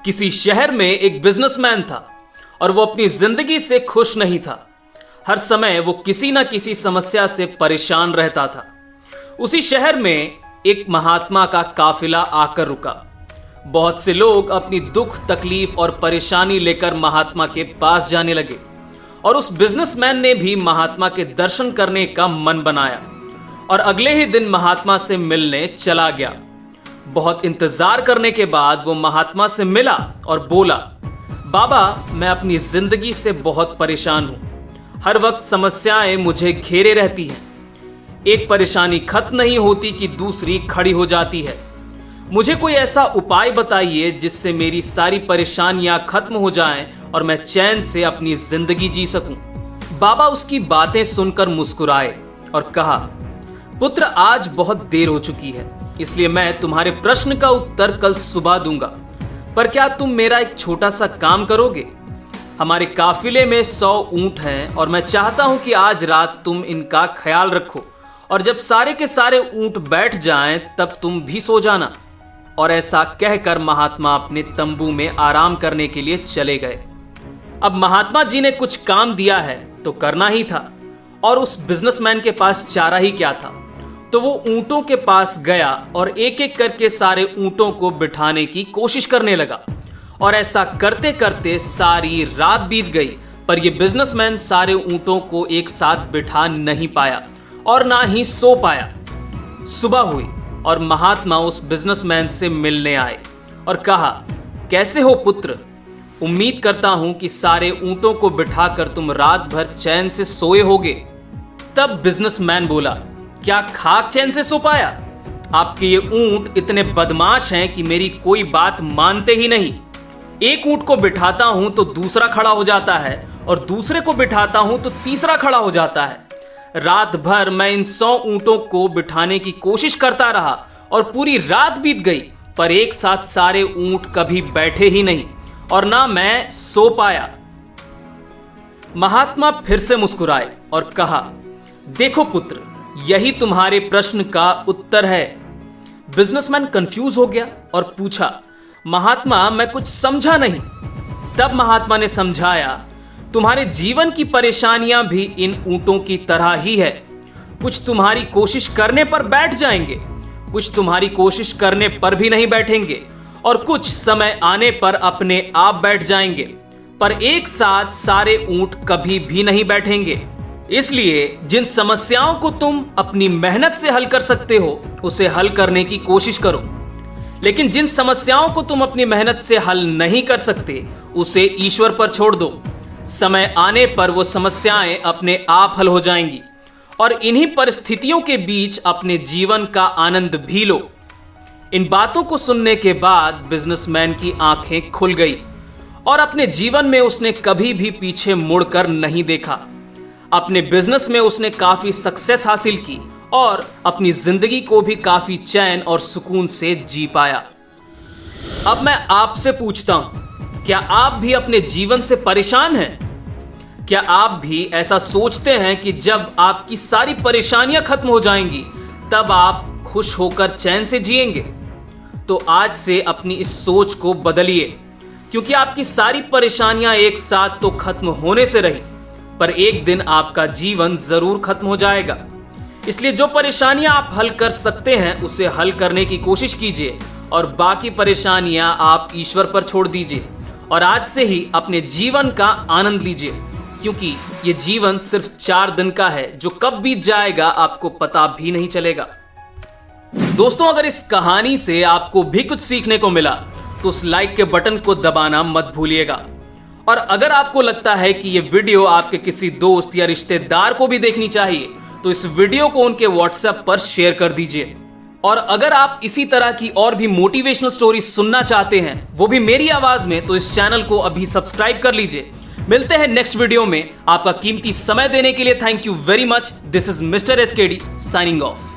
किसी शहर में एक बिजनेसमैन था और वो अपनी जिंदगी से खुश नहीं था। हर समय वो किसी ना किसी समस्या से परेशान रहता था। उसी शहर में एक महात्मा का काफिला आकर रुका। बहुत से लोग अपनी दुख, तकलीफ और परेशानी लेकर महात्मा के पास जाने लगे और उस बिजनेसमैन ने भी महात्मा के दर्शन करने का मन बनाया और अगले ही दिन महात्मा से मिलने चला गया। बहुत इंतजार करने के बाद वो महात्मा से मिला और बोला, बाबा, मैं अपनी जिंदगी से बहुत परेशान हूं। हर वक्त समस्याएं मुझे घेरे रहती हैं। एक परेशानी खत्म नहीं होती कि दूसरी खड़ी हो जाती है। मुझे कोई ऐसा उपाय बताइए जिससे मेरी सारी परेशानियां खत्म हो जाएं और मैं चैन से अपनी जिंदगी जी सकूं। बाबा उसकी बातें सुनकर मुस्कुराए और कहा, पुत्र, आज बहुत देर हो चुकी है, इसलिए मैं तुम्हारे प्रश्न का उत्तर कल सुबह दूंगा। पर क्या तुम मेरा एक छोटा सा काम करोगे? हमारे काफिले में 100 ऊंट हैं और मैं चाहता हूं कि आज रात तुम इनका ख्याल रखो और जब सारे के सारे ऊंट बैठ जाएं तब तुम भी सो जाना। और ऐसा कहकर महात्मा अपने तंबू में आराम करने के लिए चले गए। अब महात्मा जी ने कुछ काम दिया है तो करना ही था और उस बिजनेसमैन के पास चारा ही क्या था। तो वो ऊंटों के पास गया और एक एक करके सारे ऊंटों को बिठाने की कोशिश करने लगा और ऐसा करते करते सारी रात बीत गई, पर ये बिजनेसमैन सारे ऊंटों को एक साथ बिठा नहीं पाया और ना ही सो पाया। सुबह हुई और महात्मा उस बिजनेसमैन से मिलने आए और कहा, कैसे हो पुत्र? उम्मीद करता हूं कि सारे ऊंटों को बिठाकर तुम रात भर चैन से सोए होगे। तब बिजनेसमैन बोला, क्या खाक चैन से सो पाया? आपके ये ऊंट इतने बदमाश हैं कि मेरी कोई बात मानते ही नहीं। एक ऊंट को बिठाता हूं तो दूसरा खड़ा हो जाता है और दूसरे को बिठाता हूं तो तीसरा खड़ा हो जाता है। रात भर मैं इन 100 ऊंटों को बिठाने की कोशिश करता रहा और पूरी रात बीत गई, पर एक साथ सारे ऊंट कभी बैठे ही नहीं और ना मैं सो पाया। महात्मा फिर से मुस्कुराए और कहा, देखो पुत्र, यही तुम्हारे प्रश्न का उत्तर है। बिजनेसमैन कंफ्यूज हो गया और पूछा, महात्मा, मैं कुछ समझा नहीं। तब महात्मा ने समझाया, तुम्हारे जीवन की परेशानियां भी इन ऊंटों की तरह ही है। कुछ तुम्हारी कोशिश करने पर बैठ जाएंगे, कुछ तुम्हारी कोशिश करने पर भी नहीं बैठेंगे और कुछ समय आने पर अपने आप बैठ जाएंगे, पर एक साथ सारे ऊंट कभी भी नहीं बैठेंगे। इसलिए जिन समस्याओं को तुम अपनी मेहनत से हल कर सकते हो उसे हल करने की कोशिश करो, लेकिन जिन समस्याओं को तुम अपनी मेहनत से हल नहीं कर सकते उसे ईश्वर पर छोड़ दो। समय आने पर वो समस्याएं अपने आप हल हो जाएंगी और इन्हीं परिस्थितियों के बीच अपने जीवन का आनंद भी लो। इन बातों को सुनने के बाद बिजनेसमैन की आंखें खुल गई और अपने जीवन में उसने कभी भी पीछे मुड़कर नहीं देखा। अपने बिजनेस में उसने काफी सक्सेस हासिल की और अपनी जिंदगी को भी काफी चैन और सुकून से जी पाया। अब मैं आपसे पूछता हूं, क्या आप भी अपने जीवन से परेशान हैं? क्या आप भी ऐसा सोचते हैं कि जब आपकी सारी परेशानियां खत्म हो जाएंगी तब आप खुश होकर चैन से जिएंगे? तो आज से अपनी इस सोच को बदलिए, क्योंकि आपकी सारी परेशानियां एक साथ तो खत्म होने से रही, पर एक दिन आपका जीवन जरूर खत्म हो जाएगा। इसलिए जो परेशानियां आप हल कर सकते हैं उसे हल करने की कोशिश कीजिए और बाकी परेशानियां आप ईश्वर पर छोड़ दीजिए और आज से ही अपने जीवन का आनंद लीजिए, क्योंकि ये जीवन सिर्फ 4 दिन का है, जो कब बीत जाएगा आपको पता भी नहीं चलेगा। दोस्तों, अगर इस कहानी से आपको भी कुछ सीखने को मिला तो उस लाइक के बटन को दबाना मत भूलिएगा। और अगर आपको लगता है कि ये वीडियो आपके किसी दोस्त या रिश्तेदार को भी देखनी चाहिए तो इस वीडियो को उनके व्हाट्सएप पर शेयर कर दीजिए। और अगर आप इसी तरह की और भी मोटिवेशनल स्टोरी सुनना चाहते हैं, वो भी मेरी आवाज में, तो इस चैनल को अभी सब्सक्राइब कर लीजिए। मिलते हैं नेक्स्ट वीडियो में। आपका कीमती समय देने के लिए thank you very much. This is mister SKD signing off.